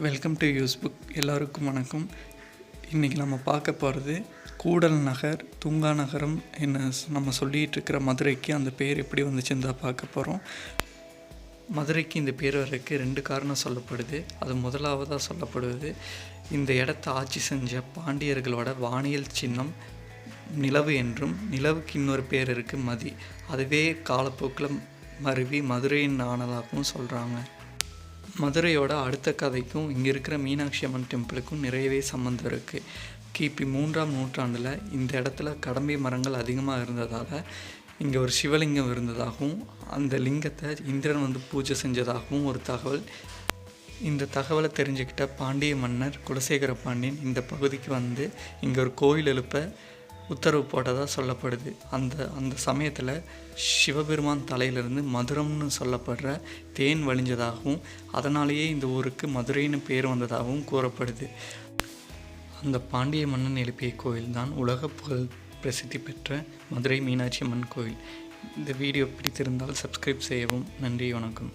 Welcome to use book. எல்லோருக்கும் வணக்கம். இன்றைக்கி நம்ம பார்க்க போகிறது கூடல் நகர், துங்கா நகரம் என்ன நம்ம சொல்லிகிட்டு இருக்கிற மதுரைக்கு அந்த பேர் எப்படி வந்துச்சுன்னு தான் பார்க்க போகிறோம். மதுரைக்கு இந்த பேர் வர்றதுக்கு 2 காரணம் சொல்லப்படுது. அது முதலாவதாக சொல்லப்படுவது, இந்த இடத்த ஆட்சி செஞ்ச பாண்டியர்களோட வானியல் சின்னம் நிலவு என்றும், நிலவுக்கு இன்னொரு பேர் இருக்குது மதி. அதுவே காலப்போக்கில் மருவி மதுரையின் ஆனதாகவும் சொல்கிறாங்க. மதுரையோட அடுத்த கதைக்கும் இங்கே இருக்கிற மீனாட்சி அம்மன் டெம்பிளுக்கும் நிறையவே சம்மந்தம் இருக்குது. கிபி 3ஆம் நூற்றாண்டில் இந்த இடத்துல கடம்பை மரங்கள் அதிகமாக இருந்ததால் இங்கே ஒரு சிவலிங்கம் இருந்ததாகவும், அந்த லிங்கத்தை இந்திரன் பூஜை செஞ்சதாகவும் ஒரு தகவல். இந்த தகவலை தெரிஞ்சுக்கிட்ட பாண்டிய மன்னர் குலசேகர பாண்டியன் இந்த பகுதிக்கு இங்கே ஒரு கோயில் எழுப்ப உத்தரவு போட்டதாக சொல்லப்படுது. அந்த சமயத்தில் சிவபெருமான் தலையிலிருந்து மதுரம்னு சொல்லப்படுற தேன் வழிஞ்சதாகவும், அதனாலேயே இந்த ஊருக்கு மதுரைன்னு பேர் வந்ததாகவும் கூறப்படுது. அந்த பாண்டிய மன்னன் எழுப்பிய கோயில் தான் உலக புகழ் பிரசித்தி பெற்ற மதுரை மீனாட்சி அம்மன் கோயில். இந்த வீடியோ பிடித்திருந்தால் சப்ஸ்கிரைப் செய்யவும். நன்றி, வணக்கம்.